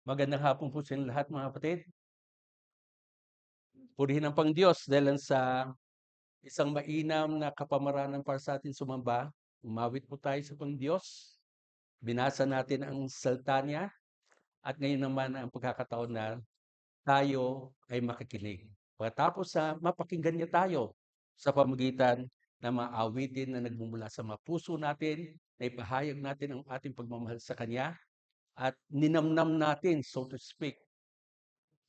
Magandang hapon po sa inyong lahat mga kapatid. Purihin ang Pangdiyos dahil sa isang mainam na kapamaranan para sa atin sumamba. Umawit po tayo sa Pangdiyos. Binasa natin ang salita niya at ngayon naman ang pagkakataon na tayo ay makikinig. Pagkatapos sa mapakinggan niya tayo sa pamagitan ng mga awitin na nagmumula sa mga puso natin, na ipahayag natin ang ating pagmamahal sa Kanya at ninamnam natin, so to speak,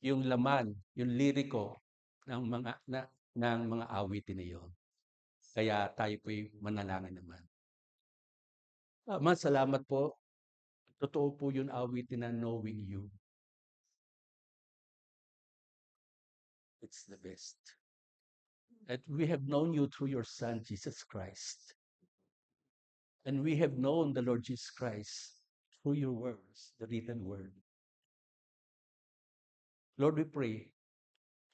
yung laman, yung liriko ng mga awitin na iyon. Kaya tayo po'y manalangin naman. Ama, salamat po. Totoo po yung awitin na knowing you. It's the best. That we have known you through your Son, Jesus Christ. And we have known the Lord Jesus Christ through your words, the written word. Lord, we pray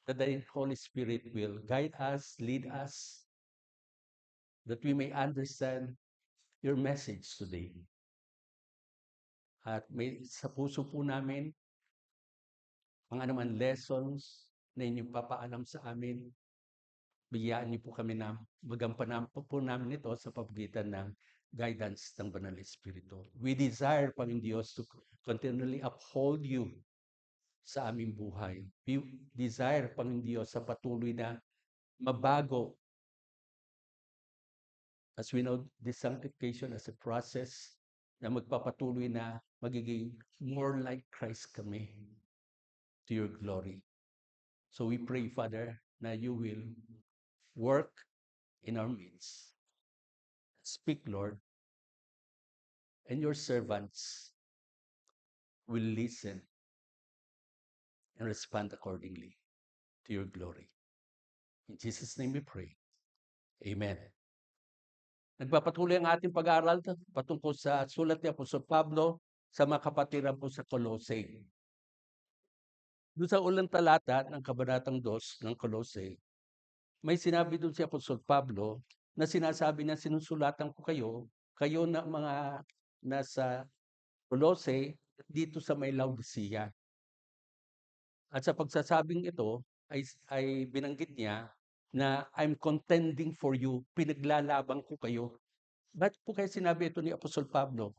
that the Holy Spirit will guide us, lead us, that we may understand your message today. At may sa puso po namin ang anuman lessons na inyong papaalam sa amin, bigyan niyo po kami na magampanan po namin ito sa pamagitan ng guidance ng Banal na Espiritu. We desire, Panginoon Diyos, to continually uphold you sa aming buhay. We desire, Panginoon Diyos, sa patuloy na mabago. As we know, this sanctification as a process na magpapatuloy na magiging more like Christ kami to your glory. So we pray, Father, na you will work in our midst. Speak, Lord, and your servants will listen and respond accordingly to your glory. In Jesus' name we pray. Amen. Nagpapatuloy ang ating pag-aaral patungkol sa sulat ni Apostol Pablo sa mga kapatiran po sa Colossae. Doon sa ulang talata ng Kabanatang 2 ng Colossae, may sinabi doon si Apostol Pablo na sinasabi na sinusulatan ko kayo na mga nasa Colossae dito sa may Laodicea. At sa pagsasabing ito ay binanggit niya na I'm contending for you, pinaglalaban ko kayo. Bakit po kaya sinabi ito ni Apostol Pablo?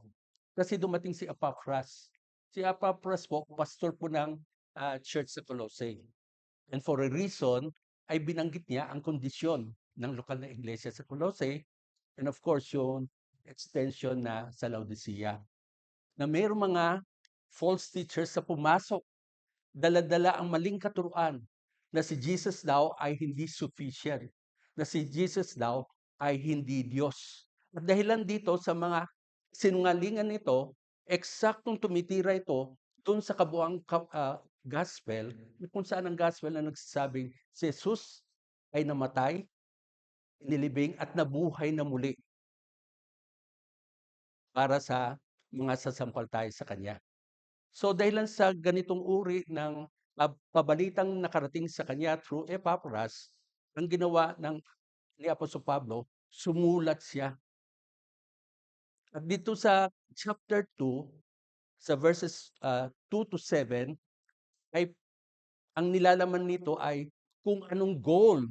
Kasi dumating si Epaphras. Si Epaphras po, pastor po ng church sa Colossae. And for a reason, ay binanggit niya ang kondisyon ng lokal na iglesia sa Colossae and of course yung extension na sa Laodicea. Na mayroong mga false teachers na pumasok, dala-dala ang maling katuruan na si Jesus daw ay hindi sufficient, na si Jesus daw ay hindi Diyos. At dahilan dito sa mga sinungalingan nito, eksaktong tumitira ito doon sa kabuang gospel, kung saan ang gospel na nagsasabing si Jesus ay namatay, nilibing at nabuhay na muli para sa mga sasampaltayo sa Kanya. So dahilan sa ganitong uri ng pabalitang nakarating sa Kanya through Epaphras, ang ginawa ni Apostol Pablo, sumulat siya. At dito sa chapter 2, sa verses 2 to 7, ay ang nilalaman nito ay kung anong goal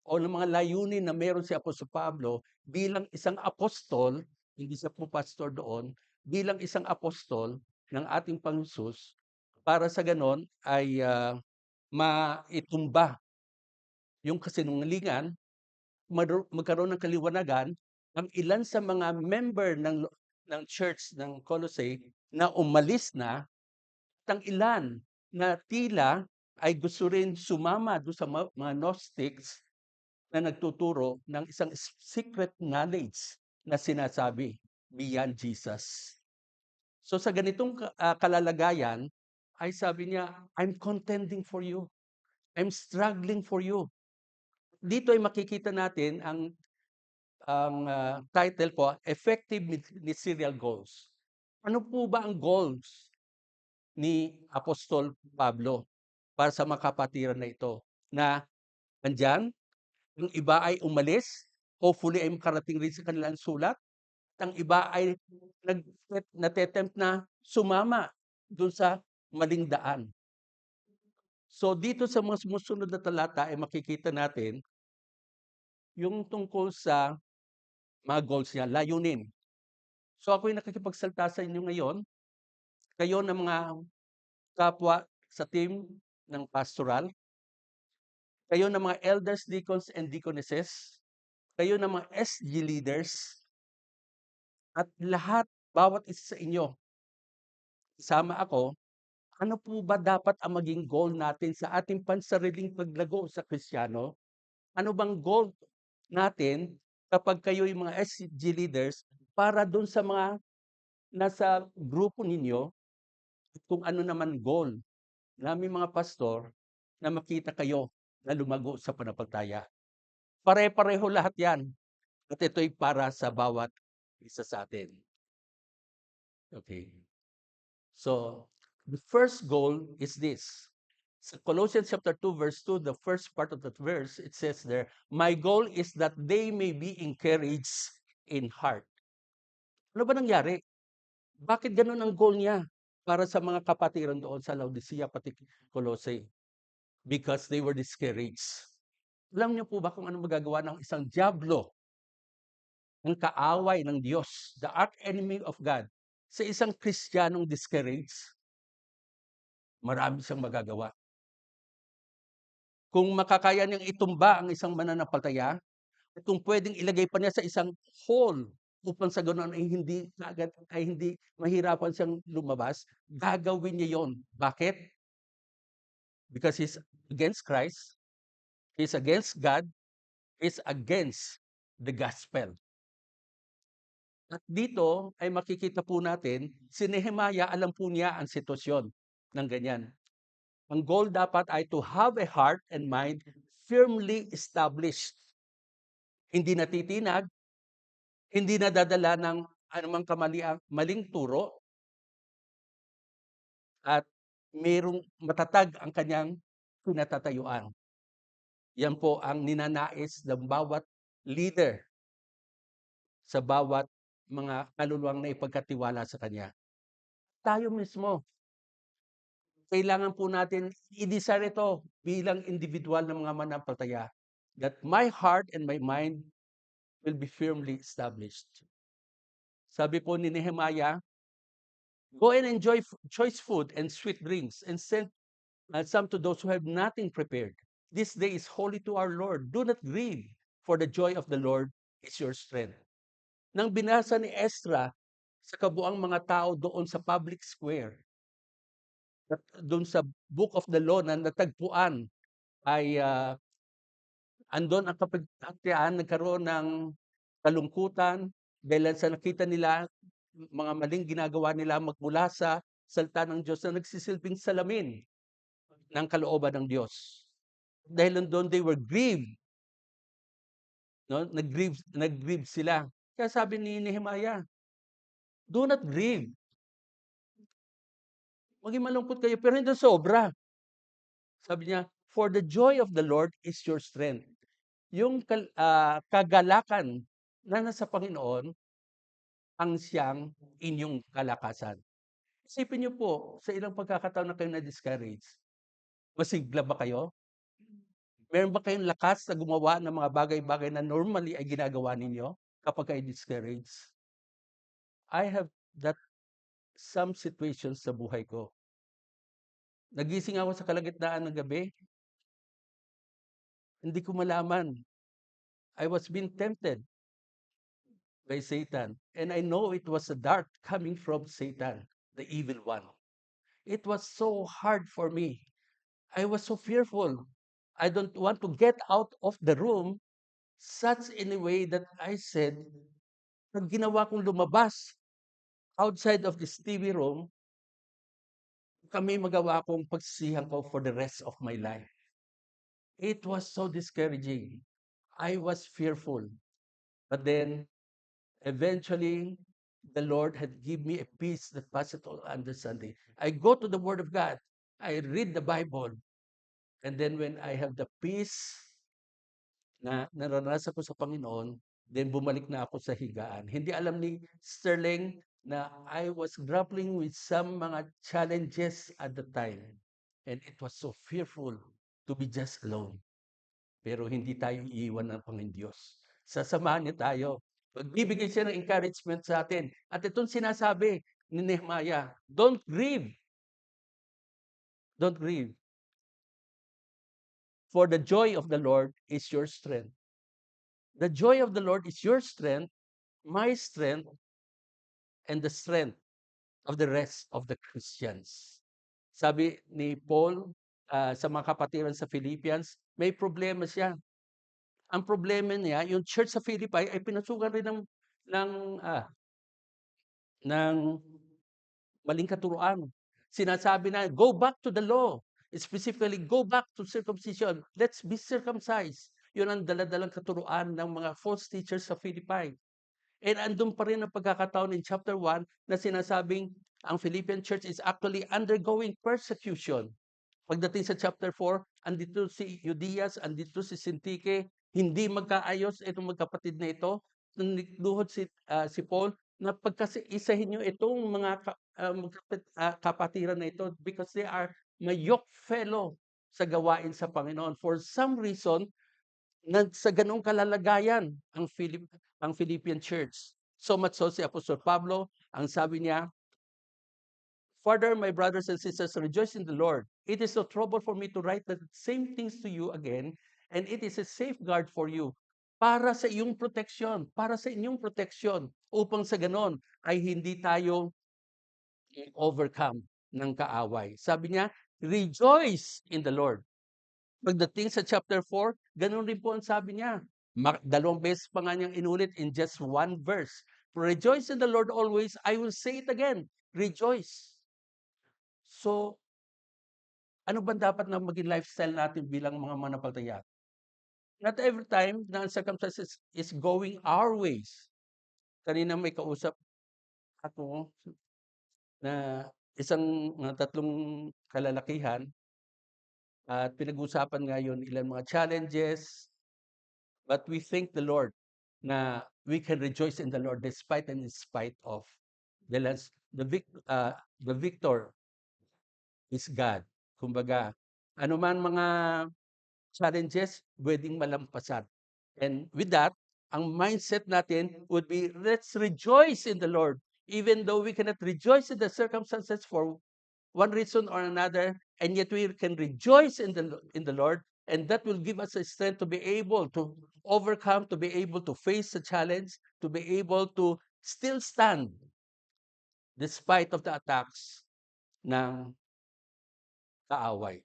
o ng mga layunin na meron si Apostol Pablo bilang isang apostol, hindi siya po pastor doon, bilang isang apostol ng ating Panginoon para sa ganon ay maitumba yung kasinungalingan, magkaroon ng kaliwanagan ang ilan sa mga member ng church ng Colossae na umalis na at ang ilan na tila ay gusto rin sumama doon sa mga Gnostics na nagtuturo ng isang secret knowledge na sinasabi beyond Jesus. So sa ganitong kalalagayan, ay sabi niya, I'm contending for you. I'm struggling for you. Dito ay makikita natin ang title po, Effective Ministerial Goals. Ano po ba ang goals ni Apostol Pablo para sa mga kapatiran na ito? Na andyan, yung iba ay umalis, hopefully ay makarating rin sa kanilang sulat. Ang iba ay natetempt na sumama doon sa maling daan. So dito sa mga sumusunod na talata ay makikita natin yung tungkol sa mga goals niya, layunin. So ako'y nakikipagsalita sa inyo ngayon, kayo na mga kapwa sa team ng pastoral, kayo na mga elders, deacons, and deaconesses, kayo na mga SG leaders, at lahat, bawat isa sa inyo, kasama ako, ano po ba dapat ang maging goal natin sa ating pansariling paglago sa Kristiyano? Ano bang goal natin kapag kayo'y mga SG leaders para dun sa mga nasa grupo ninyo, kung ano naman goal naming mga pastor na makita kayo na lumago sa pananampalataya. Pare-pareho lahat 'yan at ito'y para sa bawat isa sa atin. Okay. So, the first goal is this. Sa Colossians chapter 2 verse 2, the first part of that verse, it says there, "My goal is that they may be encouraged in heart." Ano ba nangyari? Bakit gano'n ang goal niya para sa mga kapatiran doon sa Laodicea pati Colossae? Because they were discouraged. Alam niyo po ba kung ano magagawa ng isang dyablo, ang kaaway ng Diyos, the arch-enemy of God, sa isang Kristiyanong discouraged? Marami siyang magagawa. Kung makakaya niyang itumba ang isang mananampalataya, at kung puwedeng ilagay pa niya sa isang hole upang sa gano'n ay hindi mahirapan siyang lumabas, gagawin niya 'yon. Bakit? Because he's against Christ, he's against God, he's against the gospel. At dito ay makikita po natin, si Nehemiah alam po niya ang sitwasyon ng ganyan. Ang goal dapat ay to have a heart and mind firmly established. Hindi natitinag, hindi nadadala ng anumang maling turo, at merong matatag ang kanyang pinatatayuan. Yan po ang ninanais ng bawat leader sa bawat mga kaluluwang naipagkatiwala sa kanya. Tayo mismo, kailangan po natin i-desire ito bilang individual ng mga mananampalataya, that my heart and my mind will be firmly established. Sabi po ni Nehemiah, "Go and enjoy choice food and sweet drinks, and send some to those who have nothing prepared. This day is holy to our Lord. Do not grieve, for the joy of the Lord is your strength." Nang binasa ni Ezra sa kabuang mga tao doon sa public square, at doon sa Book of the Law na natagpuan, ay andon ang kapagtatyaan, nagkaroon ng kalungkutan dahil sa nakita nila mga maling ginagawa nila magmula sa salita ng Diyos na nagsisilbing salamin ng kalooban ng Diyos. Dahil nandun they were grieved, no? Nag-grieve sila. Kaya sabi ni Nehemiah, "Do not grieve. Maging malungkot kayo pero hindi sobra." Sabi niya, "For the joy of the Lord is your strength." Yung kagalakan na nasa Panginoon ang siyang inyong kalakasan. Isipin niyo po, sa ilang pagkakataon na kayo na-discourage, masigla ba kayo? Meron ba kayong lakas na gumawa ng mga bagay-bagay na normally ay ginagawa ninyo kapag kayo discouraged? I have that some situations sa buhay ko. Nagising ako sa kalagitnaan ng gabi, hindi ko malaman. I was being tempted by Satan, and I know it was a dart coming from Satan, the evil one. It was so hard for me. I was so fearful. I don't want to get out of the room such in a way that I said, pag ginawa kong lumabas outside of this TV room, kami magawa kong pagsisihan ko for the rest of my life. It was so discouraging. I was fearful. But then, eventually, the Lord had given me a peace that passes all understanding. I go to the Word of God. I read the Bible. And then when I have the peace na naranasan ko sa Panginoon, then bumalik na ako sa higaan. Hindi alam ni Sterling na I was grappling with some mga challenges at the time. And it was so fearful to be just alone. Pero hindi tayo iiwan ng Panginoon Diyos. Sasamahan niya tayo. Magbibigay siya ng encouragement sa atin. At itong sinasabi ni Nehemiah, don't grieve. Don't grieve. For the joy of the Lord is your strength. The joy of the Lord is your strength, my strength, and the strength of the rest of the Christians. Sabi ni Paul sa mga kapatiran sa Philippians, may problema siya. Ang problema niya, yung church sa Philippi ay pinasukan rin ng, ng maling katuruan. Sinasabi na, go back to the law. Specifically, go back to circumcision. Let's be circumcised. Yun ang daladalang katuruan ng mga false teachers sa Philippi. And andun pa rin ang pagkakataon in chapter 1 na sinasabing ang Philippian church is actually undergoing persecution. Pagdating sa chapter 4, andito si Euodias, andito si Syntyche, hindi magkaayos itong magkapatid na ito. Luhod si Paul na pagkaisahin niyo itong mga kapatiran na ito because they are my yoke fellow sa gawain sa Panginoon. For some reason, sa ganong kalalagayan ang Philippian church. So much so si Apostol Pablo, ang sabi niya, further, my brothers and sisters, rejoice in the Lord. It is no trouble for me to write the same things to you again, and it is a safeguard for you. Para sa iyong proteksyon, para sa inyong proteksyon, upang sa ganon ay hindi tayo overcome ng kaaway. Sabi niya, rejoice in the Lord. Pagdating sa chapter 4, ganun rin po ang sabi niya. Dalawang beses pa nga niyang inulit in just one verse. Rejoice in the Lord always. I will say it again. Rejoice. So, ano ba dapat na maging lifestyle natin bilang mga mananampalataya? Not every time na ang circumstances is going our ways. Kanina may kausap ako na isang tatlong kalalakihan at pinag-usapan nga yun ilang mga challenges, but we thank the Lord na we can rejoice in the Lord despite and in spite of the victor is God. Kumbaga, anuman mga challenges, pwedeng malampasan. And with that, ang mindset natin would be, let's rejoice in the Lord. Even though we cannot rejoice in the circumstances for one reason or another, and yet we can rejoice in the Lord, and that will give us a strength to be able to overcome, to be able to face the challenge, to be able to still stand despite of the attacks ng kaaway.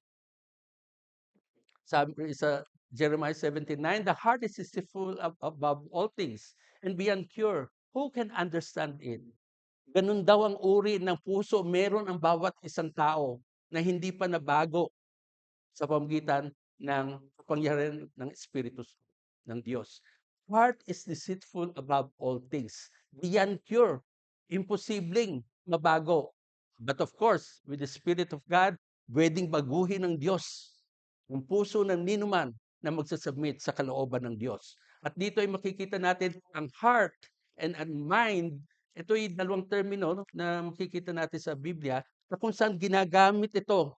Sabi sa Jeremiah 17:9, the heart is deceitful above all things and beyond cure. Who can understand it? Ganun daw ang uri ng puso meron ang bawat isang tao na hindi pa nabago sa pamamagitan ng kapangyarihan ng Espiritu ng Diyos. Heart is deceitful above all things. Beyond cure. Imposibleng mabago. But of course, with the Spirit of God, pwedeng baguhin ng Diyos ang puso ng ninuman na magsasubmit sa kalooban ng Diyos. At dito ay makikita natin ang heart and mind. Ito ay dalawang termino na makikita natin sa Biblia na kung saan ginagamit ito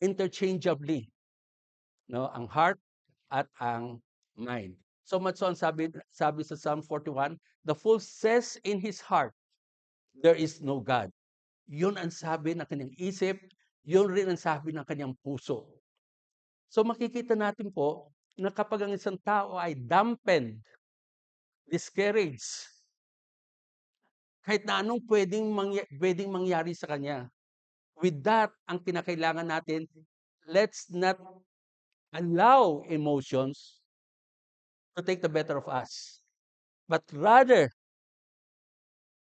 interchangeably, no? Ang heart at ang mind. So much so, sabi sa Psalm 41, the fool says in his heart, there is no God. Yun ang sabi ng kanyang isip, yun rin ang sabi ng kanyang puso. So makikita natin po na kapag ang isang tao ay dampened, discouraged, kahit na anong pwedeng mangyari sa kanya. With that, ang kinakailangan natin, let's not allow emotions to take the better of us. But rather,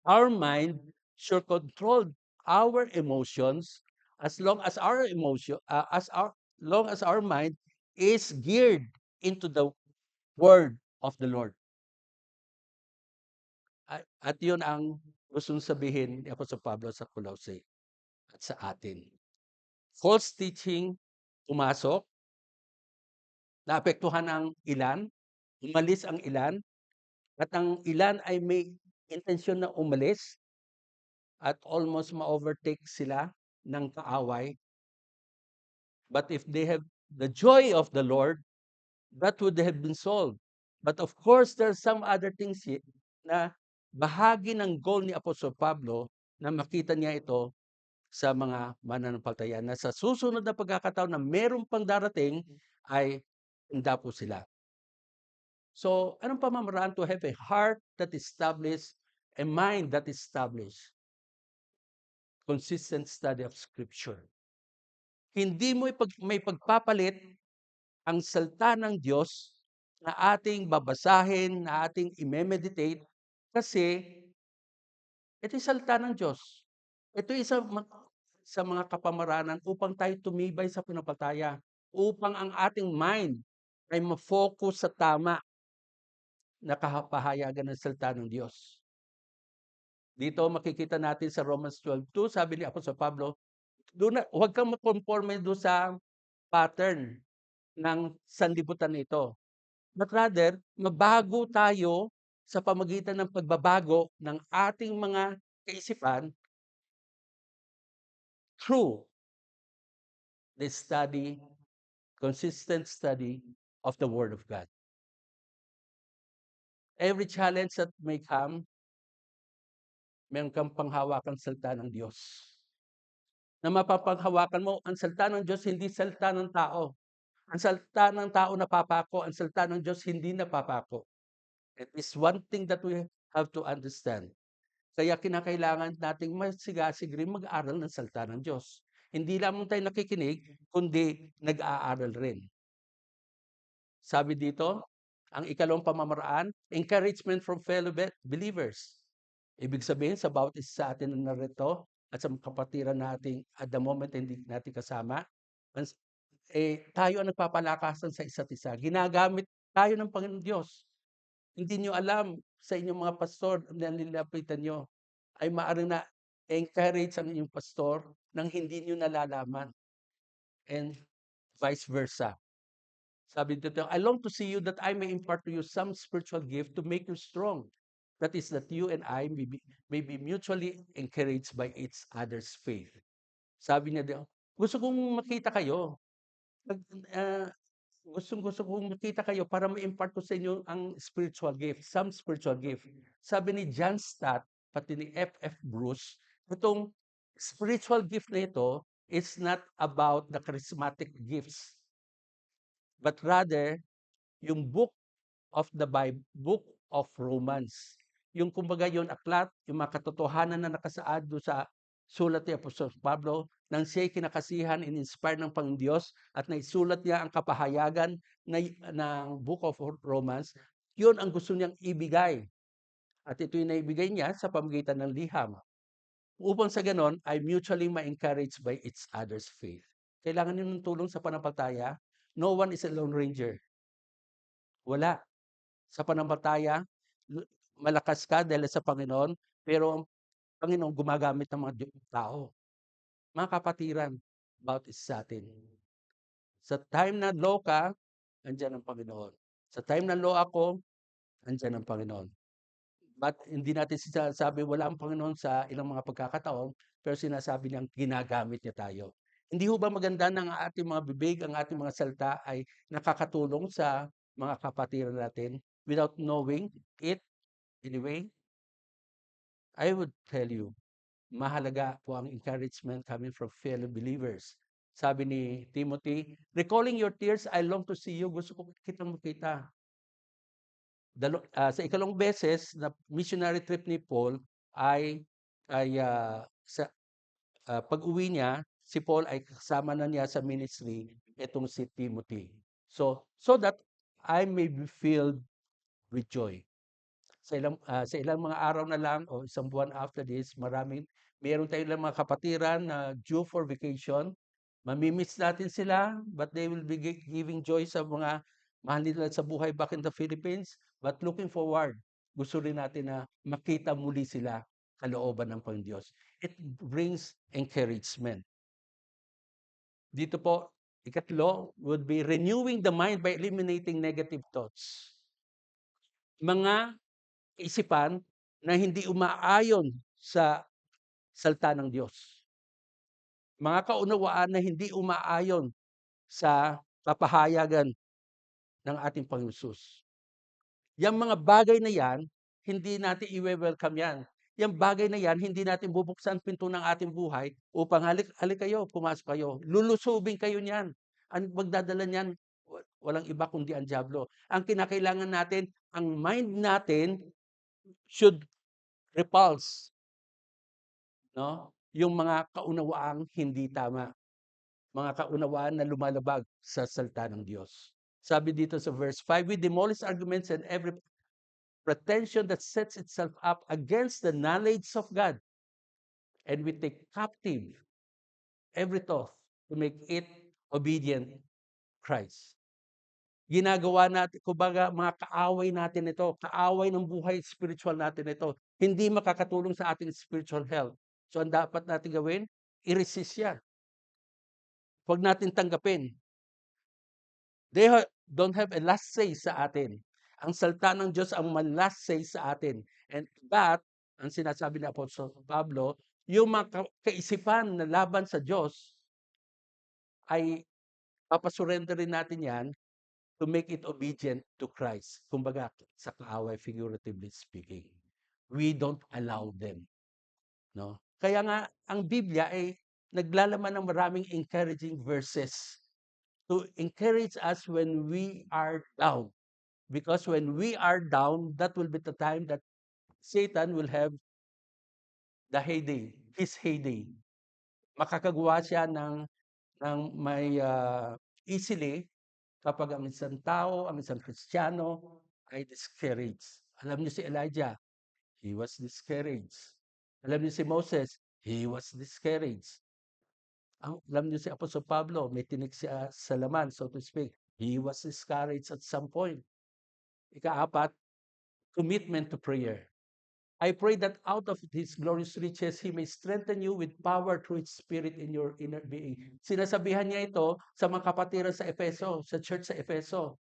our mind should control our emotions as long as our mind is geared into the word of the Lord. At yun ang gustong sabihin ni Apostol Pablo sa Colossae at sa atin. False teaching pumasok, naapektuhan ang ilan, umalis ang ilan, at ang ilan ay may intensyon na umalis at almost ma-overtake sila ng kaaway. But if they have the joy of the Lord, that would have been solved. But of course, there are some other things na bahagi ng goal ni Apostol Pablo na makita niya ito sa mga mananampalataya na sa susunod na pagkakataon na meron pang darating ay handa po sila. So, anong pamamaraan to have a heart that is established, a mind that is established? Consistent study of Scripture. Hindi mo may pagpapalit ang salita ng Diyos na ating babasahin, na ating i-meditate kasi ito yung salita ng Diyos. Ito isa sa mga kapamaranan upang tayo tumibay sa pananampalataya, upang ang ating mind ay ma-focus sa tama na kapahayagan ng salita ng Diyos. Dito makikita natin sa Romans 12:2, sabi ni Apostol Pablo, huwag kang makonforme doon sa pattern ng sanlibutan nito. But rather, mabago tayo sa pamagitan ng pagbabago ng ating mga kaisipan through the study, consistent study of the Word of God. Every challenge that may come, meron kang panghawakang salita ng Diyos. Na mapapanghawakan mo, ang salita ng Diyos, hindi salita ng tao. Ang salita ng tao napapako, ang salita ng Diyos hindi napapako. It is one thing that we have to understand. Kaya kinakailangan nating masigasig rin mag-aral ng salita ng Diyos. Hindi lamang tayo nakikinig, kundi nag-aaral rin. Sabi dito, ang ikalawang pamamaraan, encouragement from fellow believers. Ibig sabihin, sa bawat isa sa atin na narito at sa kapatiran nating at the moment hindi natin kasama, tayo ang nagpapalakasan sa isa't isa. Ginagamit tayo ng Panginoon Diyos. Hindi nyo alam sa inyong mga pastor na nilapitan nyo ay maaaring na-encourage ang inyong pastor nang hindi nyo nalalaman. And vice versa. Sabi dito, I long to see you that I may impart to you some spiritual gift to make you strong. That is that you and I may be mutually encouraged by each other's faith. Sabi niya dito, gusto kong makita kayo. Gustong-gusto kong makita kayo para ma-impart ko sa inyo ang spiritual gift, some spiritual gift. Sabi ni John Stott, pati ni F.F. Bruce, itong spiritual gift na ito, it's not about the charismatic gifts, but rather, yung book of the Bible, book of Romans. Yung kumbaga yung aklat, yung mga katotohanan na nakasaad doon sa sulat ni Apostol Pablo, nang siya'y kinakasihan, in-inspire ng Panginoon Diyos, at naisulat niya ang kapahayagan ng book of Romans, yun ang gusto niyang ibigay. At ito'y naibigay niya sa pamamagitan ng liham. Upang sa ganon, ay mutually ma-encouraged by each other's faith. Kailangan niyo ng tulong sa pananampalataya. No one is a lone ranger. Wala. Sa pananampalataya, malakas ka dahil sa Panginoon, pero ang Panginoon gumagamit ng mga tao. Mga kapatiran, about sa atin. Sa time na low ka, andyan ang Panginoon. Sa time na low ako, andyan ang Panginoon. But hindi natin sinasabi wala ang Panginoon sa ilang mga pagkakataon, pero sinasabi niyang ginagamit niya tayo. Hindi ho ba maganda ng ating mga bibig, ang ating mga salita ay nakakatulong sa mga kapatiran natin without knowing it anyway? I would tell you, mahalaga po ang encouragement coming from fellow believers. Sabi ni Timothy, recalling your tears, I long to see you. Gusto ko kitang makita. Sa ikalawang beses na missionary trip ni Paul ay sa pag-uwi niya, si Paul ay kasama na niya sa ministry itong si Timothy. So that I may be filled with joy. Sa ilang mga araw na lang o isang buwan after this, meron tayong lang mga kapatiran na due for vacation. Mamimiss natin sila, but they will be giving joy sa mga mahal nila sa buhay back in the Philippines. But looking forward, gusto rin natin na makita muli sila kalooban ng Panginoon Diyos. It brings encouragement. Dito po, ikatlo would be renewing the mind by eliminating negative thoughts. Mga isipan na hindi umaayon sa salita ng Diyos. Mga kaunawaan na hindi umaayon sa kapahayagan ng ating Panginoon Hesus. Yang mga bagay na yan, hindi natin i-welcome yan. Yang bagay na yan, hindi natin bubuksan pinto ng ating buhay upang halik kayo, pumasok kayo. Lulusubin kayo niyan. Ang magdadala niyan, walang iba kundi ang diablo. Ang kinakailangan natin, ang mind natin should repulse, no? Yung mga kaunawaang hindi tama, mga kaunawaan na lumalabag sa salita ng Diyos. Sabi dito sa verse 5, we demolish arguments and every pretension that sets itself up against the knowledge of God, and we take captive every thought to make it obedient Christ. Ginagawa natin, kumbaga mga kaaway natin ito, kaaway ng buhay spiritual natin ito, hindi makakatulong sa ating spiritual health. So ang dapat natin gawin, i-resist yan. Huwag natin tanggapin. They don't have a last say sa atin. Ang salita ng Diyos ang last say sa atin. And that, ang sinasabi ni Apostol Pablo, yung mga kaisipan na laban sa Diyos, ay papasurrenderin natin yan to make it obedient to Christ. Kumbaga, sa kaaway, figuratively speaking. We don't allow them. No? Kaya nga, ang Biblia ay naglalaman ng maraming encouraging verses to encourage us when we are down. Because when we are down, that will be the time that Satan will have the heyday, his heyday. Makakagawa siya ng may easily kapag ang isang tao, ang isang Kristiyano ay discouraged. Alam niyo si Elijah, he was discouraged. Alam niyo si Moses, he was discouraged. Alam niyo si Apostol Pablo, may tinik siya sa laman, so to speak. He was discouraged at some point. Ikaapat, commitment to prayer. I pray that out of His glorious riches, He may strengthen you with power through His Spirit in your inner being. Sinasabihan niya ito sa mga kapatiran sa Efeso, sa church sa Efeso.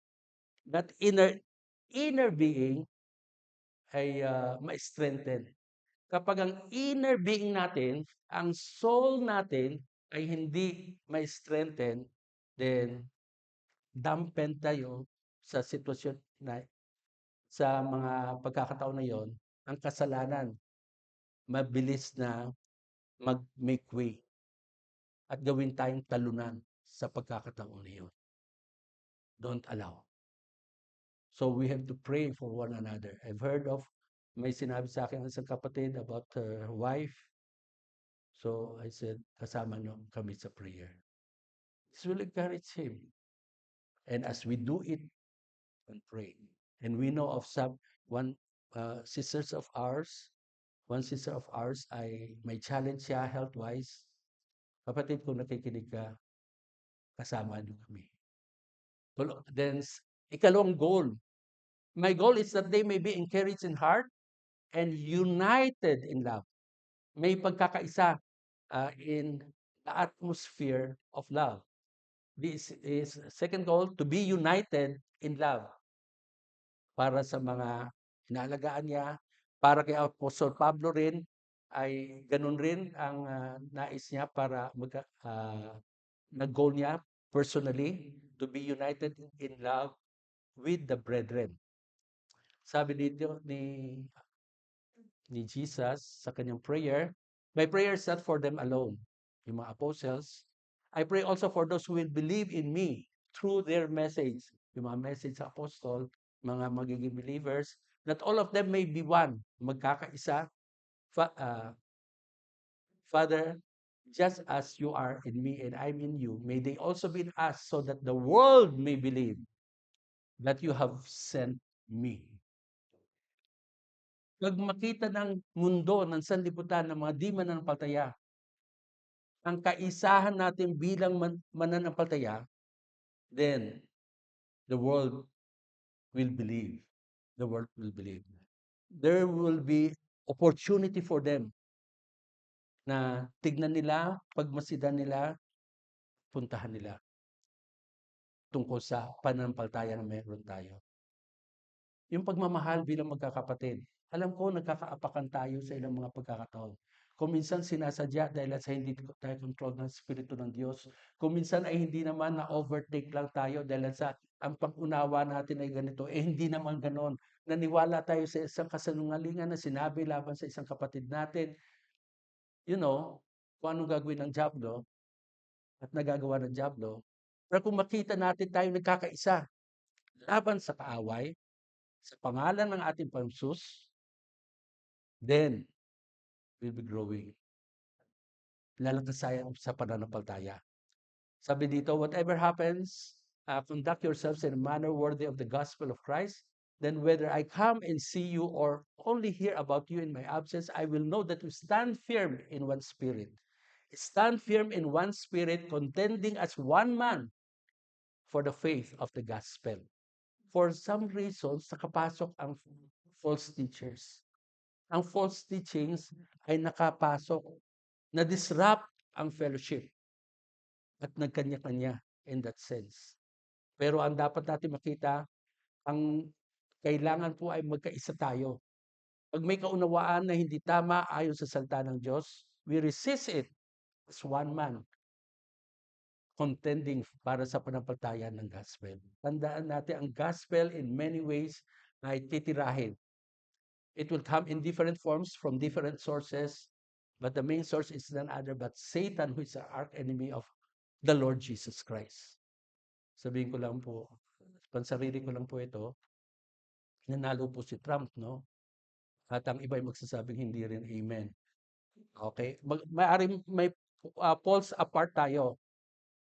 That inner being ay ma-strengthen. Kapag ang inner being natin, ang soul natin ay hindi ma-strengthen, then dampen tayo sa sitwasyon na sa mga pagkakataon na yon, ang kasalanan mabilis na mag-make way at gawin tayong talunan sa pagkakataon na yun. Don't allow. So we have to pray for one another. I've heard of, may sinabi sa akin isang kapatid about her wife. So I said, kasama nyo kami sa prayer. This will encourage him. And as we do it and pray, and we know of one sisters of ours, one sister of ours ay may challenge siya health-wise. Kapatid, kung nakikinig ka, kasama niyo kami. Then, ikalawang goal. My goal is that they may be encouraged in heart and united in love. May pagkakaisa in the atmosphere of love. This is second goal, to be united in love. Para sa mga inaalagaan niya, para kay Apostol Pablo rin, ay ganun rin ang nais niya para nag-goal niya personally, to be united in love with the brethren. Sabi dito ni Jesus sa kanyang prayer, my prayer is not for them alone, yung mga apostles. I pray also for those who will believe in me through their message, yung mga message sa apostol, mga magiging believers, that all of them may be one, magkakaisa. Father, just as you are in me and I'm in you, may they also be in us, so that the world may believe that you have sent me. Pag makita ng mundo, ng sanlibutan, ng mga di mananampalataya, ang kaisahan natin bilang mananampalataya, then the world will believe. The world will believe. There will be opportunity for them na tignan nila, pagmasidan nila, puntahan nila tungkol sa pananampalataya na meron tayo. Yung pagmamahal bilang magkakapatid. Alam ko nagkakaapakan tayo sa ilang mga pagkakataon. Kung minsan sinasadya dahil sa hindi tayo control ng Espiritu ng Diyos. Kung minsan ay hindi naman na-overtake lang tayo dahil sa ang pag-unawa natin ay ganito. Hindi naman ganon. Naniwala tayo sa isang kasanungalingan na sinabi laban sa isang kapatid natin. Kung anong gagawin ng Diablo at nagagawa ng Diablo. Pero kung makita natin tayo nagkakaisa laban sa kaaway, sa pangalan ng ating Pangsus, then we'll be growing. Lalakas tayo sa pananampalataya. Sabi dito, whatever happens, conduct yourselves in a manner worthy of the gospel of Christ. Then whether I come and see you or only hear about you in my absence, I will know that you stand firm in one spirit. Stand firm in one spirit, contending as one man for the faith of the gospel. For some reasons, nakapasok ang false teachers. Ang false teachings ay nakapasok na disrupt ang fellowship at nagkanya-kanya in that sense. Pero ang dapat natin makita, ang kailangan po ay magkaisa tayo. Pag may kaunawaan na hindi tama ayon sa salita ng Diyos, we resist it as one man, contending para sa panampalataya ng gospel. Tandaan natin, ang gospel in many ways ay titirahin. It will come in different forms from different sources, but the main source is none other but Satan, who is the arch-enemy of the Lord Jesus Christ. Sabihin ko lang po, pansarili ko lang po ito, nanalo po si Trump, no? At ang iba ay magsasabing hindi rin amen. Okay? Maaaring may polls apart tayo.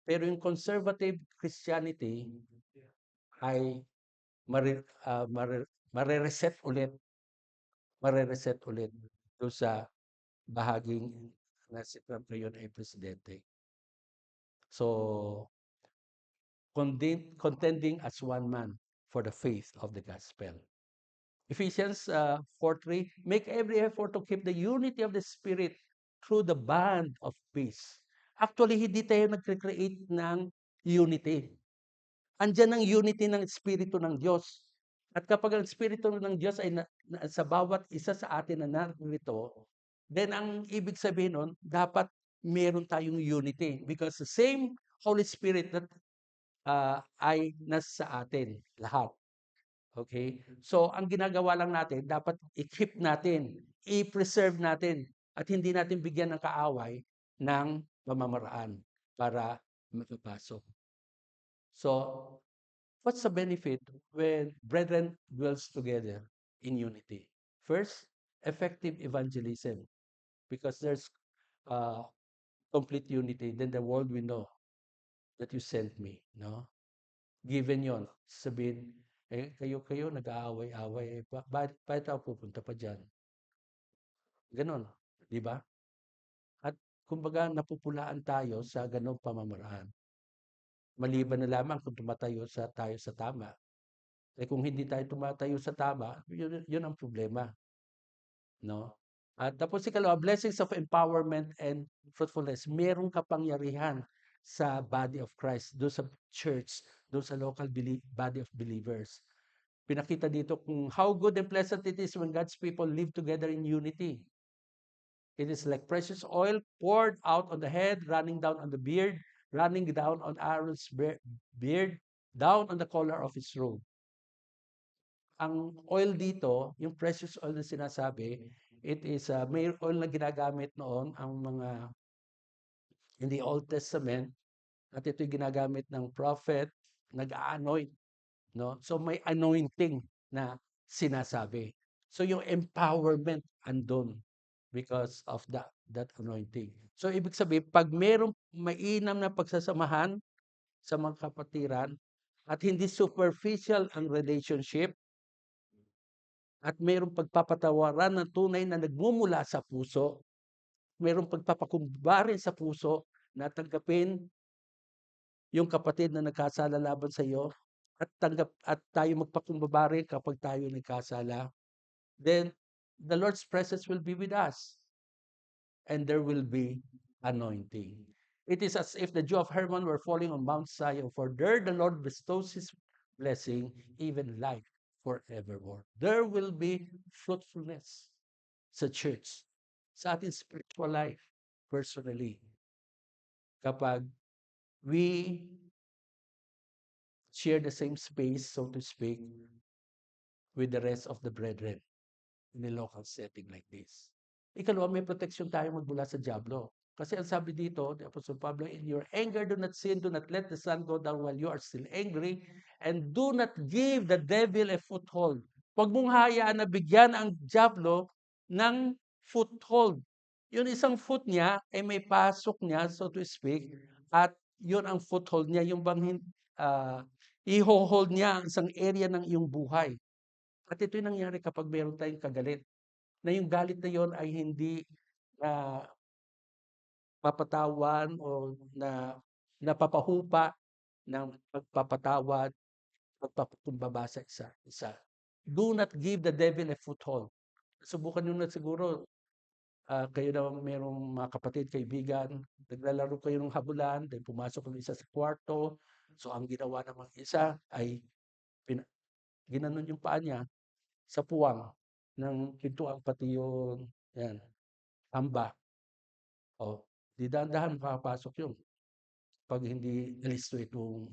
Pero yung conservative Christianity ay mare-reset ulit. Mare-reset ulit doon sa bahaging na si Trump ngayon ay presidente. So, contending as one man for the faith of the gospel. Ephesians 4:3, make every effort to keep the unity of the Spirit through the bond of peace. Actually, hindi tayo nag-create ng unity. Andiyan ang unity ng Espiritu ng Diyos. At kapag ang Espiritu ng Diyos ay sa bawat isa sa atin na narito, then ang ibig sabihin nun, dapat meron tayong unity. Because the same Holy Spirit that ay nasa atin lahat. Okay? So, ang ginagawa lang natin, dapat i-keep natin, i-preserve natin, at hindi natin bigyan ng kaaway ng pamamaraan para makapasok. So, what's the benefit when brethren dwells together in unity? First, effective evangelism. Because there's complete unity, then the world will know that you sent me. No? Given yon, sabihin, kayo nag-aaway-away, bakit ako pupunta pa dyan? Ganon, di ba? At kumbaga napupulaan tayo sa ganong pamamaraan. Maliban na lamang kung tayo sa tama. Kung hindi tayo tumatayo sa tama, yun ang problema. No? At tapos ikalawa, blessings of empowerment and fruitfulness. Merong kapangyarihan sa body of Christ, doon sa church, doon sa local body of believers. Pinakita dito kung how good and pleasant it is when God's people live together in unity. It is like precious oil poured out on the head, running down on the beard, running down on Aaron's beard, down on the collar of his robe. Ang oil dito, yung precious oil na sinasabi, it is may oil na ginagamit noon ang mga in the Old Testament, at ito'y ginagamit ng prophet, nag-anoint, no? So may anointing na sinasabi. So yung empowerment andun because of that anointing. So ibig sabihin, pag merong mainam na pagsasamahan sa mga kapatiran at hindi superficial ang relationship, at mayroong pagpapatawaran ng tunay na nagmumula sa puso, mayroong pagpapakumbaba rin sa puso na tanggapin yung kapatid na nagkasala laban sa iyo, at tayo magpakumbaba rin kapag tayo nagkasala, then the Lord's presence will be with us and there will be anointing. It is as if the dew of Hermon were falling on Mount Zion, for there the Lord bestows his blessing, even life forevermore. There will be fruitfulness sa church, sa ating spiritual life, personally, kapag we share the same space, so to speak, with the rest of the brethren in a local setting like this. Ikalawa, may proteksyon tayo magmula sa diablo. Kasi ang sabi dito, the Apostle Pablo, in your anger, do not sin, do not let the sun go down while you are still angry, and do not give the devil a foothold. Huwag mong hayaan na bigyan ang diablo ng foothold. Yun isang foot niya ay may pasok niya, so to speak, at yun ang foothold niya, yung bang i-hold niya ang isang area ng iyong buhay. At ito'y nangyari kapag meron tayong kagalit, na yung galit na yon ay hindi papatawan o napapahupa ng pagpapatawad, pagpapakumbaba sa isa. Do not give the devil a foothold. Subukan niyo na siguro, kayo na merong mga kapatid, kaibigan, naglalaro kayo ng habulan, then pumasok ang isa sa kwarto. So ang ginawa namang isa ay ginanon yung paa niya sa puwang ng pintuan, pati yung yan, hamba. O, di dahan-dahan makakapasok yun. Pag hindi listo itong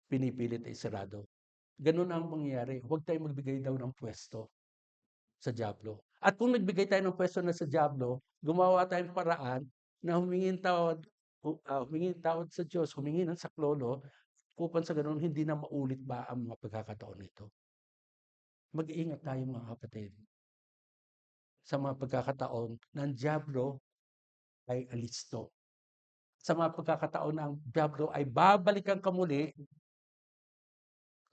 pinipilit ay sarado. Ganun ang mangyayari. Huwag tayong magbigay daw ng pwesto sa diablo. At kung nagbigay tayo ng pwesto na sa diablo, gumawa tayong paraan na humingi tawad sa Diyos, humingi ng saklolo, upang sa ganun hindi na maulit ba ang mga pagkakataon nito. Mag-iingat tayo mga kapatid sa mga pagkakataon ng diablo ay alisto. Sa mga pagkakataon ng diablo ay babalikan ka muli,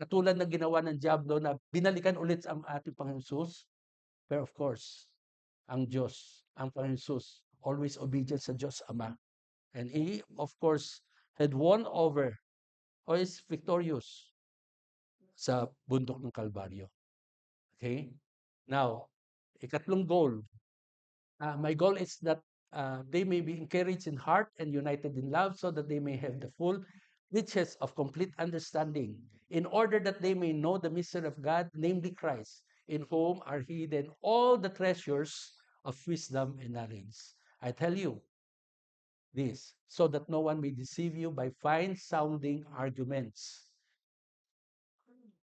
katulad ng ginawa ng diablo na binalikan ulit ang ating Panginoon Hesus. Pero of course, ang Diyos, ang Panginoon Hesus, always obedient sa Diyos Ama. And He, of course, had won over or is victorious sa bundok ng Kalbaryo. Okay? Now, ikatlong goal. My goal is that they may be encouraged in heart and united in love so that they may have the full riches of complete understanding, in order that they may know the mystery of God, namely Christ, in whom are hidden all the treasures of wisdom and knowledge. I tell you this, so that no one may deceive you by fine-sounding arguments.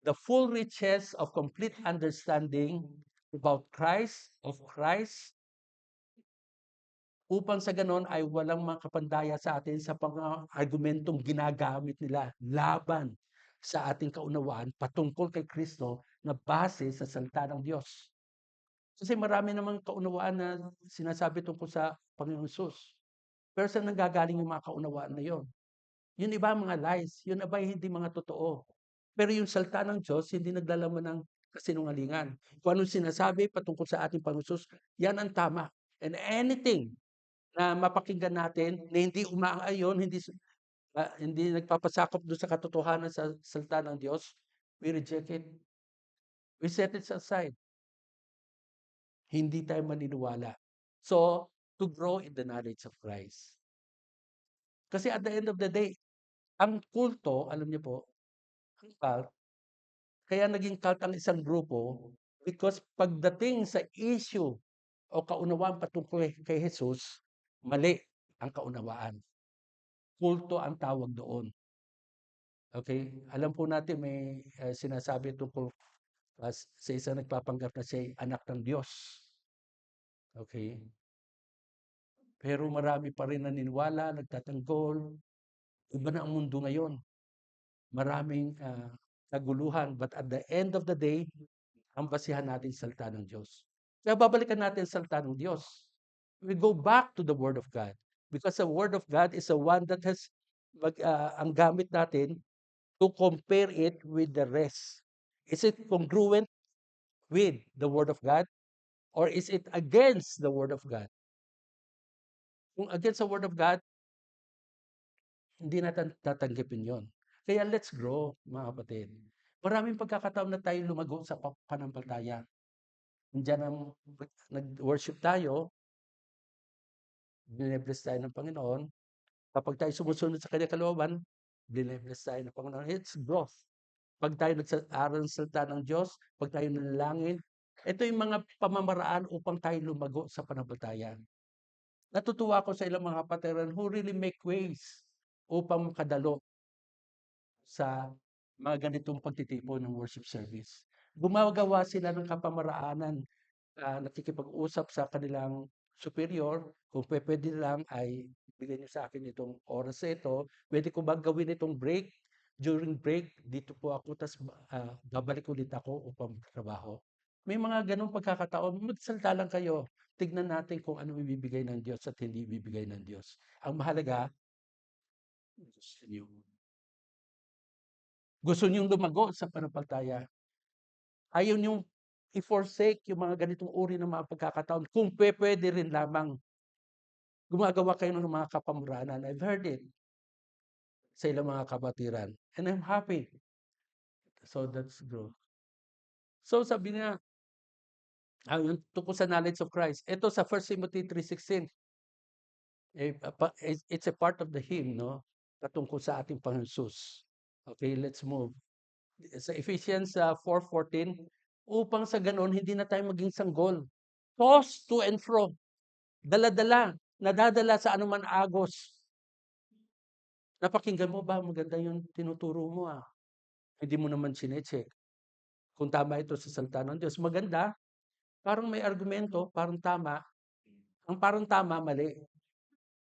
The full riches of complete understanding about Christ, of Christ, upang sa ganon ay walang makapandaya sa atin sa mga argumentong ginagamit nila laban sa ating kaunawaan patungkol kay Kristo na base sa salita ng Diyos. Kasi marami namang kaunawaan na sinasabi tungkol sa Panginoon Hesus. Pero saan nanggagaling yung mga kaunawaan na yon? Yun iba mga lies, yun iba hindi mga totoo. Pero yung salita ng Diyos, hindi naglalaman ng kasinungalingan. Kung anong sinasabi patungkol sa ating Panginoon Hesus, yan ang tama. And anything na mapakinggan natin na hindi umaayon, hindi nagpapasakop doon sa katotohanan sa salita ng Diyos, we reject it. We set it aside. Hindi tayo maniniwala. So, to grow in the knowledge of Christ. Kasi at the end of the day, ang kulto, alam niyo po, ang cult, kaya naging cult ang isang grupo because pagdating sa issue o kaunawaan patungkol kay Jesus, mali ang kaunawaan. Kulto ang tawag doon. Okay? Alam po natin may sinasabi tungkol sa isang nagpapanggap na siya anak ng Diyos. Okay? Pero marami pa rin naniniwala, nagtatanggol. Iba na ang mundo ngayon. Maraming kaguluhan. But at the end of the day, ang basihan natin sa salita ng Diyos. Kaya babalikan natin sa salita ng Diyos. We go back to the Word of God. Because the Word of God is the one that has ang gamit natin to compare it with the rest. Is it congruent with the Word of God? Or is it against the Word of God? Kung against the Word of God, hindi natin tatanggapin yon. Kaya let's grow, mga kapatid. Maraming pagkakataon na tayo lumago sa panampalataya. Diyan ang nag-worship tayo, bine-bless tayo ng Panginoon. Kapag tayo sumusunod sa kanyang kalooban, bine-bless tayo ng Panginoon. It's growth. 'Pag tayo nag-aaral ng salita ng Diyos, 'pag tayo nanalangin, ito yung mga pamamaraan upang tayo lumago sa pananampalataya. Natutuwa ako sa ilang mga kapatiran who really make ways upang makadalo sa mga ganitong pagtitipon ng worship service. Gumagawa sila ng kapamaraanan, nakikipag-usap sa kanilang superior, kung pupuwede lang ay bigay niyo sa akin itong oras na ito, puwede ko bang gawin itong break, during break dito po ako ta's babalik ulit ako upang magtrabaho. May mga gano'ng pagkakataon, magsalita lang kayo, tignan natin kung ano ibibigay ng Diyos at hindi ibibigay ng Diyos. Ang mahalaga, gusto niyo. Gusto niyong lumago sa pananampalataya. Ayaw niyong i-forsake yung mga ganitong uri ng mga pagkakataon kung pupuwede rin lamang gumagawa kayo ng mga kapamuranan. I've heard it sa ilang mga kabatiran and I'm happy. So that's growth. So sabi niya, yung tungkol sa knowledge of Christ. Ito sa 1 Timothy 3:16, it's a part of the hymn, no? Patungkol sa ating Panginoon Hesus. Okay, let's move. Sa Ephesians 4:14, upang sa gano'n hindi na tayo maging sanggol. Tossed to and fro, dala-dala, nadadala sa anuman agos. Napakinggan mo ba, maganda yung tinuturo mo, Hindi mo naman chine-check kung tama ito sa salita ng Diyos. Maganda, parang may argumento, parang tama. Ang parang tama, mali.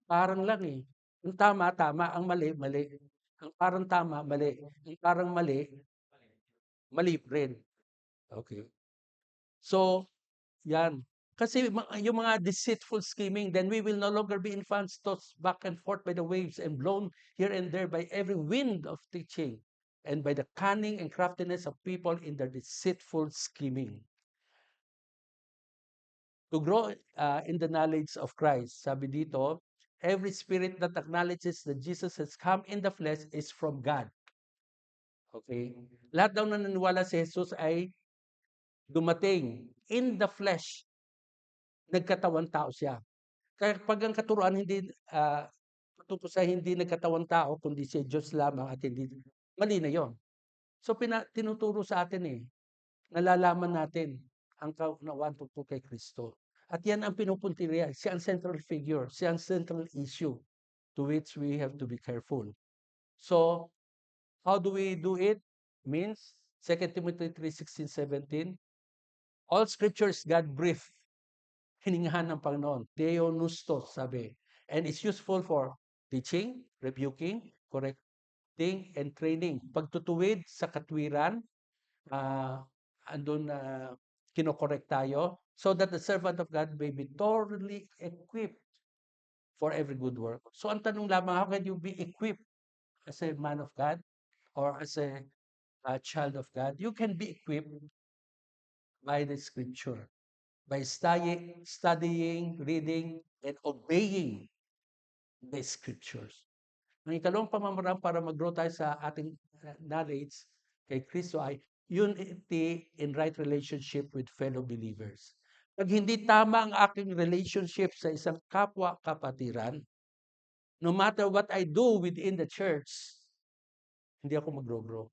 Parang lang, Ang tama, tama. Ang mali, mali. Ang parang tama, mali. Ang parang mali, mali rin. Okay. So, yan. Kasi yung mga deceitful scheming, then we will no longer be infants tossed back and forth by the waves and blown here and there by every wind of teaching and by the cunning and craftiness of people in their deceitful scheming. To grow in the knowledge of Christ, sabi dito, every spirit that acknowledges that Jesus has come in the flesh is from God. Okay? Lahat daw na naniniwala si Jesus ay dumating in the flesh. Nagkatawang tao siya. Kaya pag ang katuruan hindi patungkol sa hindi nagkatawang tao kundi si Diyos lamang at hindi mali na 'yon. So tinuturo sa atin, nalalaman natin ang kaunawaan tungkol kay Kristo. At 'yan ang pinupuntiriya, siya ang central figure, siya ang central issue to which we have to be careful. So, how do we do it? Means 2 Timothy 3:16-17, all scripture is God-breathed, hiningahan ng Panginoon. Theopneustos, sabi. And it's useful for teaching, rebuking, correcting, and training. Pagtutuwid sa katwiran, andun na kinokorek tayo, so that the servant of God may be thoroughly equipped for every good work. So ang tanong lamang, how can you be equipped as a man of God or as a child of God? You can be equipped by the scripture, by studying, reading, and obeying the scriptures. Ang ikalawang pamamaraan para mag-grow tayo sa ating knowledge kay Kristo ay unity in right relationship with fellow believers. Pag hindi tama ang aking relationship sa isang kapwa kapatiran, no matter what I do within the church, hindi ako mag-grow.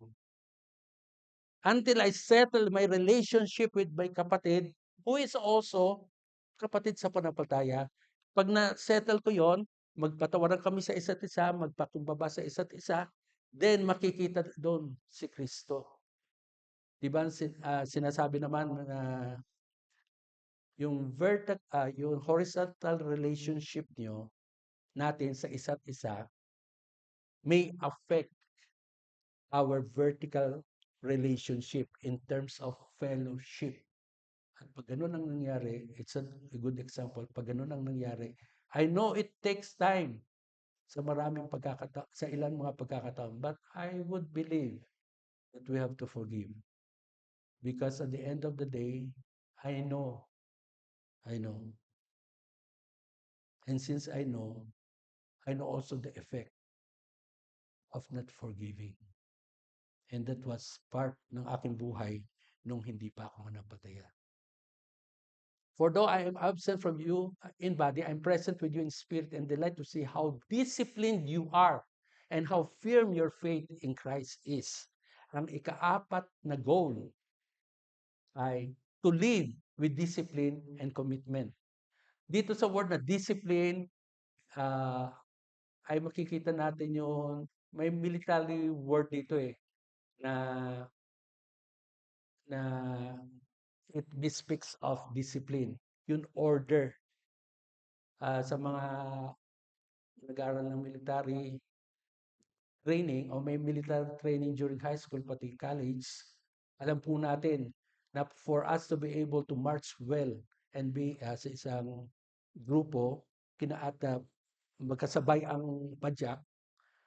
Until I settle my relationship with my kapatid, who is also kapatid sa pananampalataya, pag na-settle ko yon, magpatawaran kami sa isa't isa, magpakumbaba sa isa't isa, then makikita doon si Kristo. Di ba sinasabi naman na yung horizontal relationship niyo natin sa isa't isa may affect our vertical relationship in terms of fellowship. At pag ganun ang nangyari, it's a good example. Pag ganun ang nangyari, I know it takes time sa sa ilang mga pagkakataon, but I would believe that we have to forgive. Because at the end of the day, I know. And since I know also the effect of not forgiving. And that was part ng aking buhay nung hindi pa ako manapataya. For though I am absent from you in body, I am present with you in spirit and delight to see how disciplined you are and how firm your faith in Christ is. ang ikaapat na goal ay to live with discipline and commitment. Dito sa word na discipline, ay makikita natin yung may military word dito na na it bespeaks of discipline, yung order. Sa mga nag-aaral ng military training o may military training during high school pati college, alam po natin na for us to be able to march well and be sa isang grupo, at magkasabay ang padyak,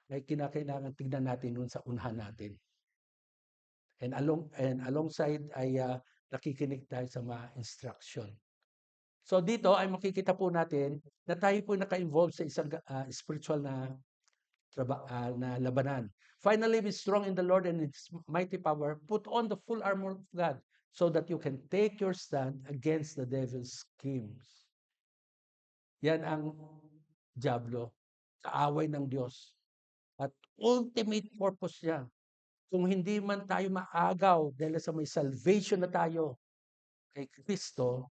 ay kinakailangan tignan natin dun sa unahan natin. And alongside ay nakikinig tayo sa mga instruction. So dito ay makikita po natin na tayo po naka-involve sa isang spiritual na labanan. Finally, be strong in the Lord and His mighty power. Put on the full armor of God so that you can take your stand against the devil's schemes. Yan ang Diablo, kaaway ng Diyos. At ultimate purpose niya, kung hindi man tayo maagaw dahil sa may salvation na tayo kay Kristo,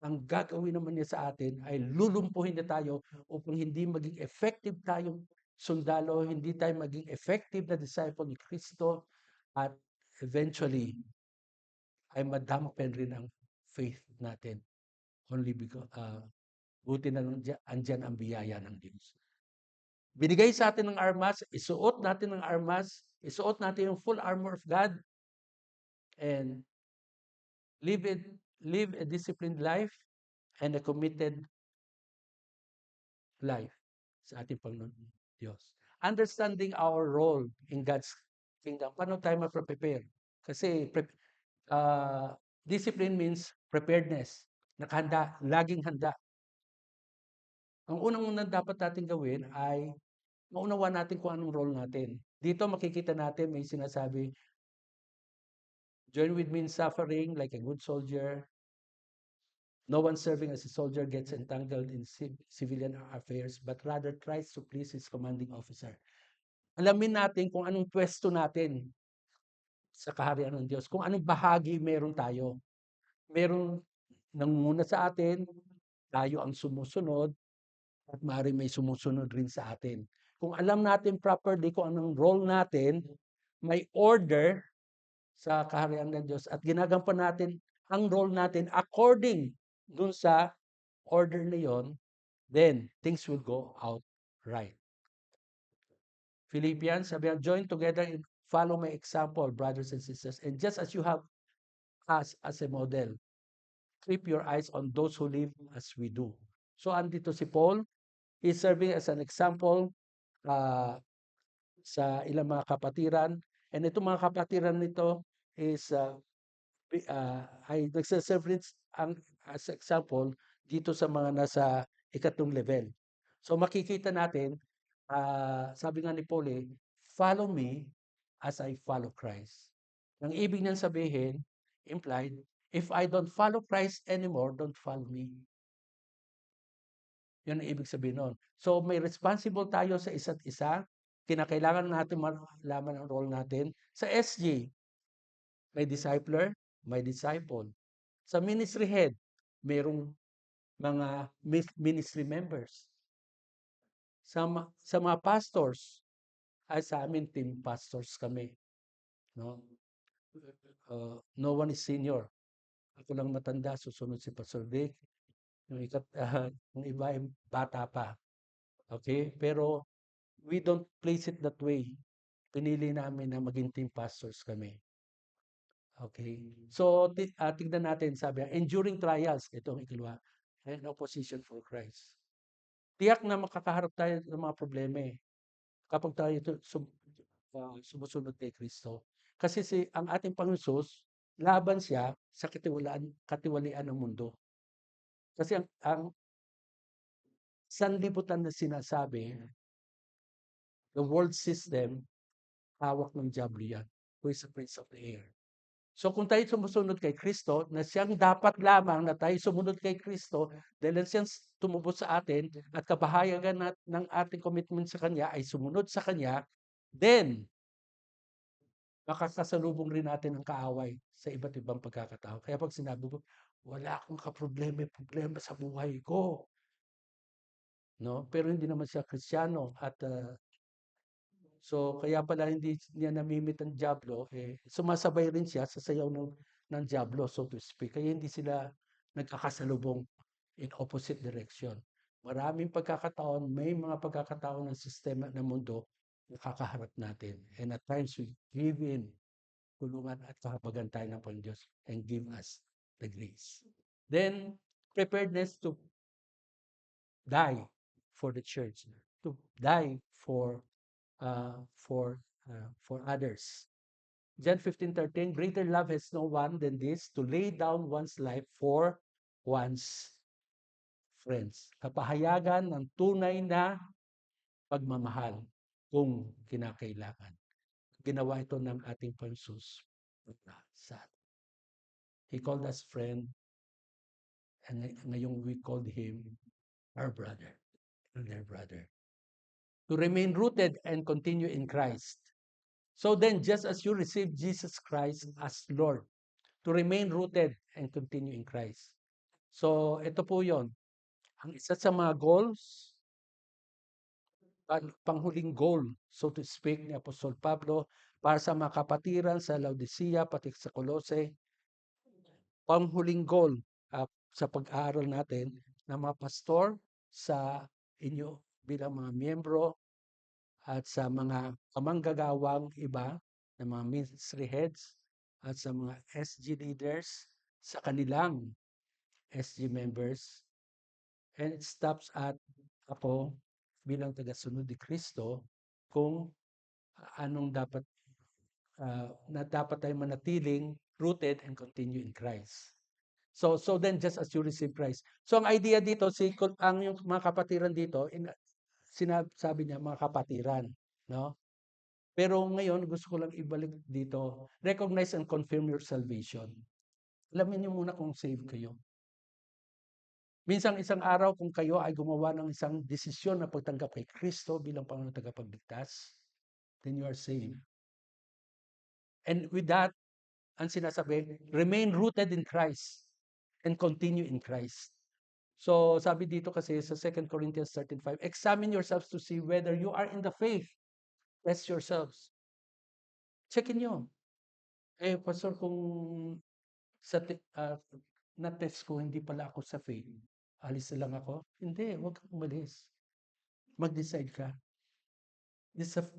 ang gagawin naman niya sa atin ay lulumpuhin na tayo upang hindi maging effective tayong sundalo, hindi tayo maging effective na disciple ni Kristo, at eventually ay madampen rin ang faith natin. Only because, buti na lang andyan ang biyaya ng Diyos. Binigay sa atin ng armas, isuot natin ng armas, isuot natin yung full armor of God, and live a disciplined life and a committed life sa ating Panginoon Diyos. Understanding our role in God's kingdom. Paano tayo ma-prepare? Kasi discipline means preparedness. Nakahanda, laging handa. Ang unang dapat natin gawin ay maunawa natin kung anong role natin. Dito makikita natin may sinasabi, join with me in suffering like a good soldier. No one serving as a soldier gets entangled in civilian affairs, but rather tries to please his commanding officer. Alamin natin kung anong pwesto natin sa kaharian ng Diyos, kung anong bahagi meron tayo. Meron nangunguna sa atin, tayo ang sumusunod, at maaaring may sumusunod rin sa atin. Kung alam natin properly kung anong role natin, may order sa kaharian ng Diyos at ginagampanan natin ang role natin according dun sa order na yon, then things will go out right. Philippians, sabi nga, join together and follow my example, brothers and sisters. And just as you have us as a model, keep your eyes on those who live as we do. So andito si Paul, he's serving as an example sa ilang mga kapatiran. And itong mga kapatiran nito is ay nagsaserve as example dito sa mga nasa ikatlong level. So makikita natin, sabi nga ni Paul, follow me as I follow Christ. Ang ibig niyang sabihin, implied, if I don't follow Christ anymore, don't follow me. Yun ang ibig sabihin nun. So may responsible tayo sa isa't isa. Kinakailangan natin malaman ang role natin. Sa SG, may discipler, may disciple. Sa ministry head, mayroong mga ministry members. Sa mga pastors, ay sa amin team pastors kami. No? No one is senior. Ako lang matanda, susunod si Pastor Dick. Yung iba ay bata pa. Okay? Pero we don't place it that way. Pinili namin na maging team pastors kami. Okay? So, tignan natin, sabi, enduring trials, ito ang ikalawa, and opposition for Christ. Tiyak na makakaharap tayo ng mga problema kapag tayo sumusunod kay Kristo. Kasi ang ating Panginoon, laban siya sa katiwalian ng mundo. Kasi ang sanlibutan na sinasabi, the world system, hawak ng Diablo yan, who is the prince of the air. So kung tayo sumusunod kay Kristo, na siyang dapat lamang na tayo sumunod kay Kristo, dahil siyang tumubos sa atin at kabahayagan ng ating commitment sa Kanya ay sumunod sa Kanya, then makakasalubong rin natin ang kaaway sa iba't ibang pagkakataon. Kaya 'pag sinabi ko, "Wala akong kaproblema-problema sa buhay ko." 'No, pero hindi naman siya Kristiyano at, so kaya pala hindi niya namimit ang dyablo, eh, sumasabay rin siya sa sayaw ng dyablo, so to speak. Kaya hindi sila nagkakasalubong in opposite direction. Maraming pagkakataon, may mga pagkakataon ng sistema ng mundo na kakaharap natin, and at times we give in, tulungan at kahabagan tayo ng Panginoon Diyos and give us the grace. Then, preparedness to die for the church, to die for for others. John 15:13, greater love has no one than this, to lay down one's life for one's friends. Kapahayagan ng tunay na pagmamahal kung kinakailangan. Ginawa ito ng ating Panginoon sa atin. He called us friend, and ngayong we called him our brother, their brother. To remain rooted and continue in Christ. So then, just as you receive Jesus Christ as Lord, to remain rooted and continue in Christ. So, ito po yon. Ang isa sa mga goals, panghuling goal, so to speak, ni Apostol Pablo para sa mga kapatiran sa Laodicea, pati sa Colossae, panghuling goal sa pag-aaral natin ng mga pastor sa inyo bilang mga miyembro at sa mga kamanggagawang iba ng mga ministry heads at sa mga SG leaders, sa kanilang SG members, and it stops at ako bilang tagasunod ni Kristo kung anong na dapat tayo manatiling rooted and continue in Christ. So then just as you receive Christ. So ang idea dito, ang yung mga kapatiran dito, sabi niya mga kapatiran, no? Pero ngayon gusto ko lang ibalik dito, recognize and confirm your salvation. Alamin niyo muna kung save kayo. Minsan isang araw kung kayo ay gumawa ng isang desisyon na pagtanggap kay Kristo bilang Panginoon tagapagligtas, then you are saved. And with that, ang sinasabi, remain rooted in Christ and continue in Christ. So sabi dito kasi sa 2 Corinthians 13:5, examine yourselves to see whether you are in the faith. Test yourselves. Checkin nyo. Eh, pastor, kung sa na-test ko, hindi pala ako sa faith, alis na lang ako? Hindi, huwag kang umalis. Mag-decide ka.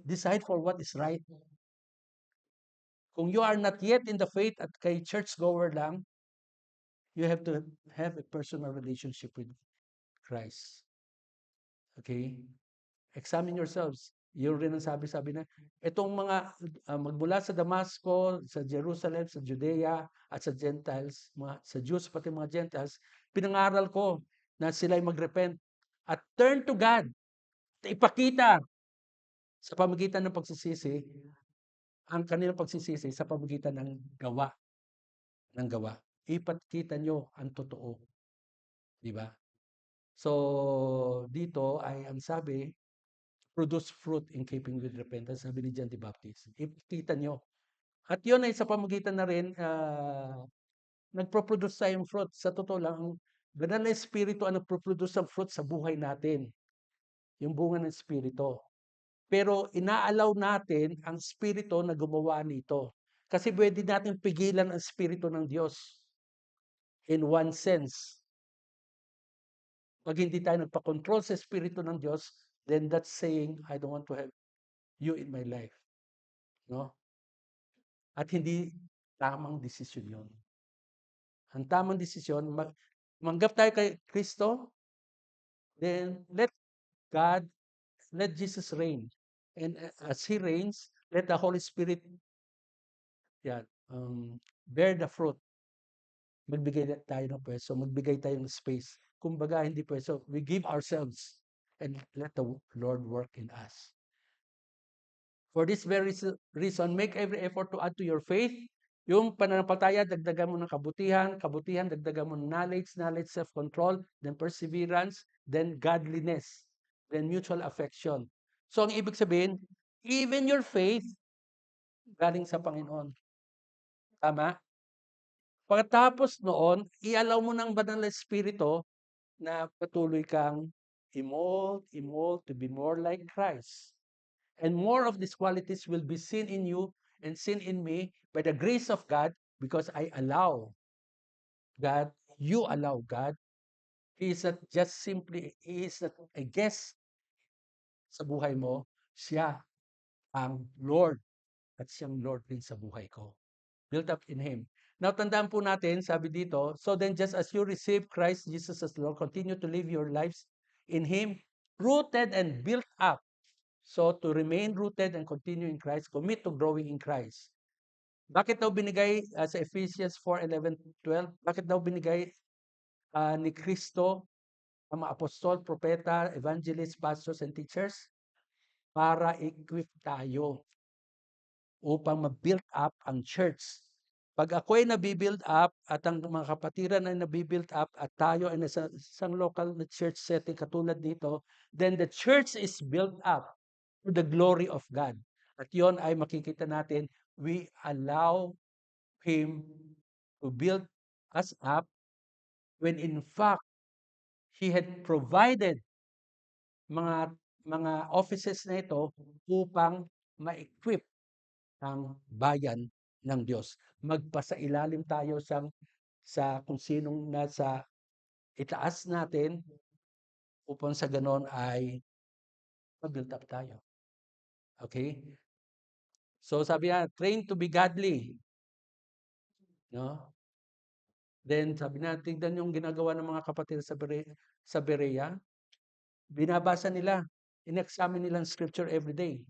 Decide for what is right. Kung you are not yet in the faith at kay churchgoer lang, you have to have a personal relationship with Christ. Okay? Examine yourselves. Yun rin ang sabi na, itong mga magmula sa Damasco, sa Jerusalem, sa Judea, at sa Gentiles, sa Jews pati mga Gentiles, pinangaral ko na sila'y magrepent at turn to God. Ipakita sa pamagitan ng pagsisisi, ang kanilang pagsisisi sa pamagitan ng gawa. Ipakita nyo ang totoo. Di ba? So, dito ay ang sabi, produce fruit in keeping with repentance, sabi ni John the Baptist. Ipakita nyo. At yun ay sa pamagitan na rin, nagproproduce tayong fruit. Sa totoo lang, ang banal na Espiritu ang nagproproduce ng fruit sa buhay natin. Yung bunga ng Espiritu. Pero inaalaw natin ang Espiritu na gumawa nito. Kasi pwede natin pigilan ang Espiritu ng Diyos. In one sense. Pag hindi tayo nagpa-control sa Espiritu ng Diyos, then that's saying, I don't want to have you in my life. No? At hindi tamang desisyon yun. Ang tamang desisyon, manggap tayo kay Kristo, then let Jesus reign. And as He reigns, let the Holy Spirit bear the fruit. Magbigay tayo ng pwesto, magbigay tayo ng space. Kumbaga, hindi pwesto, we give ourselves and let the Lord work in us. For this very reason, make every effort to add to your faith. Yung pananampalataya, dagdagan mo ng kabutihan, dagdagan mo ng knowledge, self-control, then perseverance, then godliness, then mutual affection. So, ang ibig sabihin, even your faith galing sa Panginoon. Tama? Pagkatapos noon, i-allow mo ng Banal na Espiritu na patuloy kang i-mold to be more like Christ. And more of these qualities will be seen in you and seen in me by the grace of God because I allow God, you allow God. He is not just simply, He is not a guest sa buhay mo. Siya ang Lord at siyang Lord din sa buhay ko. Built up in Him. Now, tandaan po natin, sabi dito, so then just as you receive Christ Jesus as Lord, continue to live your lives in Him, rooted and built up. So, to remain rooted and continue in Christ, commit to growing in Christ. Bakit daw binigay sa Ephesians 4:11-12? Bakit daw binigay ni Kristo ang mga apostol, propeta, evangelists, pastors, and teachers? Para equip tayo upang ma-build up ang church. Pag ako ay nabibuild up at ang mga kapatiran ay nabibuild up at tayo ay nasa isang local na church setting katulad dito, then the church is built up to the glory of God. At yon ay makikita natin, we allow Him to build us up when in fact, He had provided mga mga offices na ito upang ma-equip ang bayan ng Diyos. Magpasailalim tayo sa kung sinong nasa itaas natin upang sa ganon ay ma-build up tayo. Okay? So sabi niya, train to be godly. No? Then sabi na, tignan yung ginagawa ng mga kapatid sa Berea. Binabasa nila, in-examine nila ang scripture every day.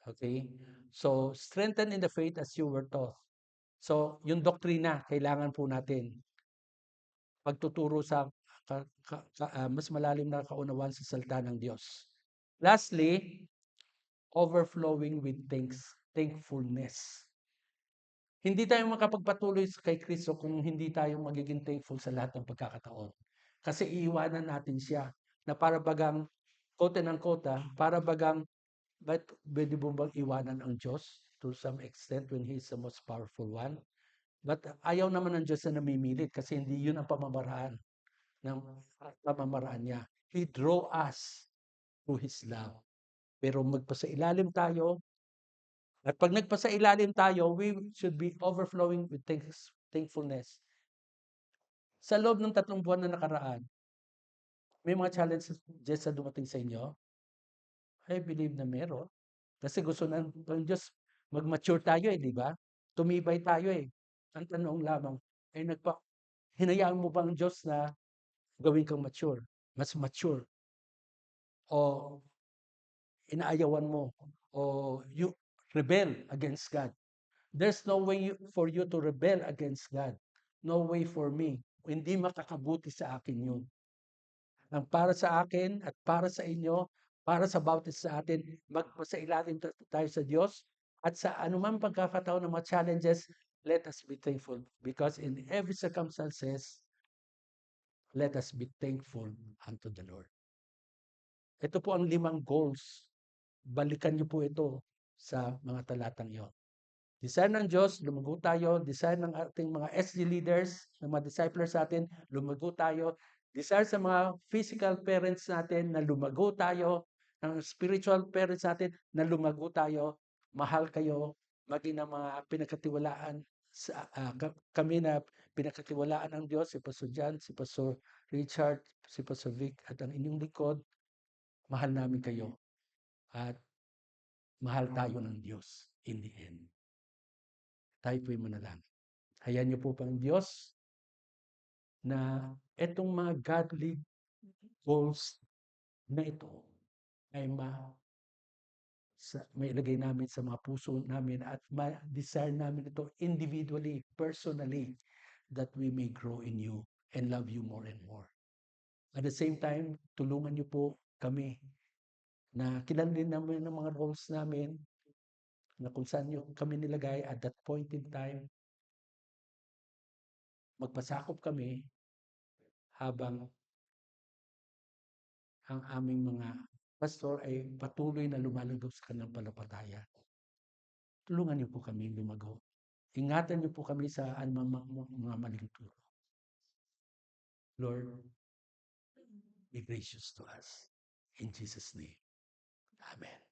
Okay? So, strengthen in the faith as you were taught. So, yung doktrina, kailangan po natin pagtuturo sa mas malalim na kaunawaan sa salita ng Diyos. Lastly, overflowing with thankfulness. Hindi tayo makapagpatuloy kay Kristo kung hindi tayo magiging thankful sa lahat ng pagkakataon. Kasi iiwanan natin siya na para bagang, quote and unquote, para bagang, but pwede mo bang iwanan ang Diyos to some extent when He is the most powerful one? But ayaw naman ng Diyos na namimilit kasi hindi yun ang ng pamamaraan niya. He draw us through His love. Pero magpasailalim tayo, at pag nagpasailalim tayo, we should be overflowing with thankfulness. Sa loob ng 3 buwan na nakaraan, may mga challenges na dumating sa inyo? I believe na meron. Kasi gusto ng Diyos mag-mature tayo di ba? Tumibay tayo Ang tanong lamang, ay hinayaan mo ba ang Diyos na gawin kang mature? Mas mature? O inaayawan mo? O you rebel against God? There's no way for you to rebel against God. No way for me. Hindi makakabuti sa akin yun. Ang para sa akin at para sa inyo, para sa bawat isa sa atin, magpasailalim tayo sa Diyos at sa anumang pagkakataon ng mga challenges, let us be thankful because in every circumstances, let us be thankful unto the Lord. Ito po ang 5 goals. Balikan niyo po ito sa mga talatang iyon. Desire ng Diyos, lumago tayo. Desire ng ating mga SG leaders, ng mga disciples natin, lumago tayo. Desire sa mga physical parents natin na lumago tayo. Ng spiritual parents natin na lumago tayo. Mahal kayo, maging ng mga pinagkatiwalaan sa kami na pinagkatiwalaan ng Diyos, si Pastor John, si Pastor Richard, si Pastor Vic, at ang inyong likod, mahal namin kayo. At mahal tayo ng Diyos in the end. Tayo po'y manalangin. Hayaan niyo po pang Diyos na itong mga godly goals na ito ay mailagay namin sa mga puso namin at ma-desire namin ito individually, personally, that we may grow in you and love you more and more. At the same time, tulungan niyo po kami na kilalin namin ng mga roles namin na kung saan niyo kami nilagay at that point in time, magpasakop kami habang ang aming mga pastor ay patuloy na lumalagos sa kanilang pananampalataya. tulungan niyo po kami lumago. Ingatan niyo po kami sa anumang mga maling turo. Lord, be gracious to us. In Jesus' name. Amen.